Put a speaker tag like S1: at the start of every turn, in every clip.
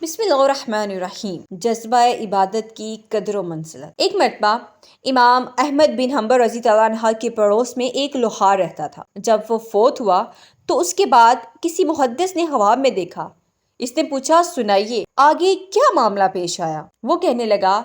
S1: بسم اللہ الرحمن الرحیم۔ جذبہ عبادت کی قدر و منزلت۔ ایک مرتبہ امام احمد بن حنبل رضی اللہ عنہ کے پڑوس میں ایک لوہار رہتا تھا۔ جب وہ فوت ہوا تو اس کے بعد کسی محدث نے خواب میں دیکھا۔ اس نے پوچھا، سنائیے آگے کیا معاملہ پیش آیا؟ وہ کہنے لگا،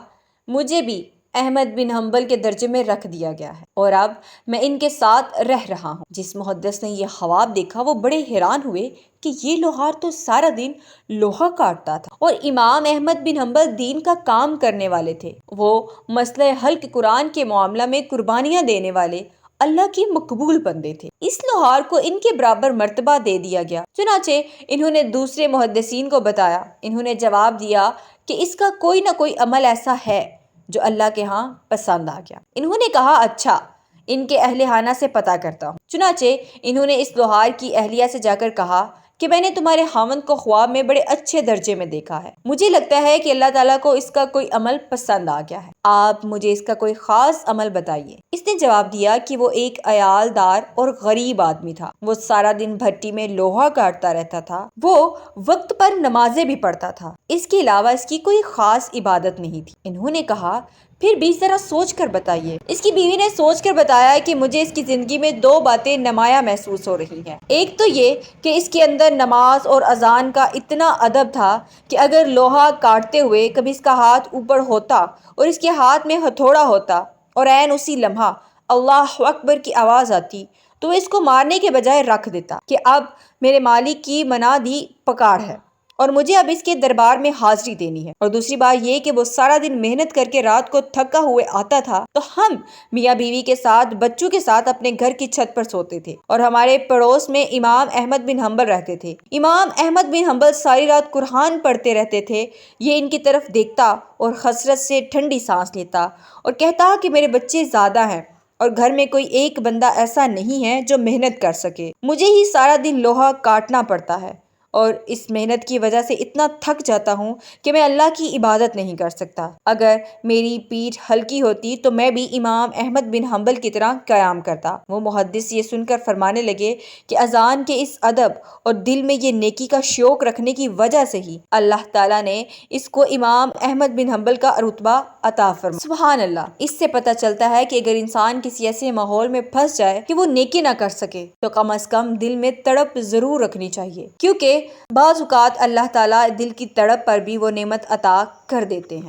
S1: مجھے بھی احمد بن حنبل کے درجے میں رکھ دیا گیا ہے اور اب میں ان کے ساتھ رہ رہا ہوں۔ جس محدث نے یہ خواب دیکھا وہ بڑے حیران ہوئے کہ یہ لوہار تو سارا دن لوہا کاٹتا تھا اور امام احمد بن حنبل دین کا کام کرنے والے تھے۔ وہ مسئلہ حلق قرآن کے معاملہ میں قربانیاں دینے والے اللہ کی مقبول بندے تھے۔ اس لوہار کو ان کے برابر مرتبہ دے دیا گیا۔ چنانچہ انہوں نے دوسرے محدثین کو بتایا۔ انہوں نے جواب دیا کہ اس کا کوئی نہ کوئی عمل ایسا ہے جو اللہ کے ہاں پسند آ گیا۔ انہوں نے کہا، اچھا ان کے اہل خانہ سے پتہ کرتا ہوں۔ چنانچہ انہوں نے اس لوہار کی اہلیہ سے جا کر کہا کہ میں نے تمہارے خاوند کو خواب میں بڑے اچھے درجے میں دیکھا ہے۔ مجھے لگتا ہے کہ اللہ تعالیٰ کو اس کا کوئی عمل پسند آ گیا ہے۔ آپ مجھے اس کا کوئی خاص عمل بتائیے۔ اس نے جواب دیا کہ وہ ایک عیال دار اور غریب آدمی تھا۔ وہ سارا دن بھٹی میں لوہا کاٹتا رہتا تھا۔ وہ وقت پر نمازیں بھی پڑھتا تھا۔ اس کے علاوہ اس کی کوئی خاص عبادت نہیں تھی۔ انہوں نے کہا، پھر بھی ذرا سوچ کر بتائیے۔ اس کی بیوی نے سوچ کر بتایا کہ مجھے اس کی زندگی میں دو باتیں نمایاں محسوس ہو رہی ہیں۔ ایک تو یہ کہ اس کے اندر نماز اور اذان کا اتنا ادب تھا کہ اگر لوہا کاٹتے ہوئے کبھی اس کا ہاتھ اوپر ہوتا اور اس کے ہاتھ میں ہتھوڑا ہوتا اور عین اسی لمحہ اللہ اکبر کی آواز آتی تو اس کو مارنے کے بجائے رکھ دیتا کہ اب میرے مالک کی منادی پکار ہے اور مجھے اب اس کے دربار میں حاضری دینی ہے۔ اور دوسری بات یہ کہ وہ سارا دن محنت کر کے رات کو تھکا ہوئے آتا تھا تو ہم میاں بیوی کے ساتھ بچوں کے ساتھ اپنے گھر کی چھت پر سوتے تھے اور ہمارے پڑوس میں امام احمد بن حنبل رہتے تھے۔ امام احمد بن حنبل ساری رات قرآن پڑھتے رہتے تھے۔ یہ ان کی طرف دیکھتا اور حسرت سے ٹھنڈی سانس لیتا اور کہتا کہ میرے بچے زیادہ ہیں اور گھر میں کوئی ایک بندہ ایسا نہیں ہے جو محنت کر سکے۔ مجھے ہی سارا دن لوہا کاٹنا پڑتا ہے اور اس محنت کی وجہ سے اتنا تھک جاتا ہوں کہ میں اللہ کی عبادت نہیں کر سکتا۔ اگر میری پیٹھ ہلکی ہوتی تو میں بھی امام احمد بن حنبل کی طرح قیام کرتا۔ وہ محدث یہ سن کر فرمانے لگے کہ اذان کے اس ادب اور دل میں یہ نیکی کا شوق رکھنے کی وجہ سے ہی اللہ تعالیٰ نے اس کو امام احمد بن حنبل کا رتبہ عطا فرمایا۔ سبحان اللہ۔ اس سے پتہ چلتا ہے کہ اگر انسان کسی ایسے ماحول میں پھنس جائے کہ وہ نیکی نہ کر سکے تو کم از کم دل میں تڑپ ضرور رکھنی چاہیے، کیونکہ بعض اوقات اللہ تعالیٰ دل کی تڑپ پر بھی وہ نعمت عطا کر دیتے ہیں۔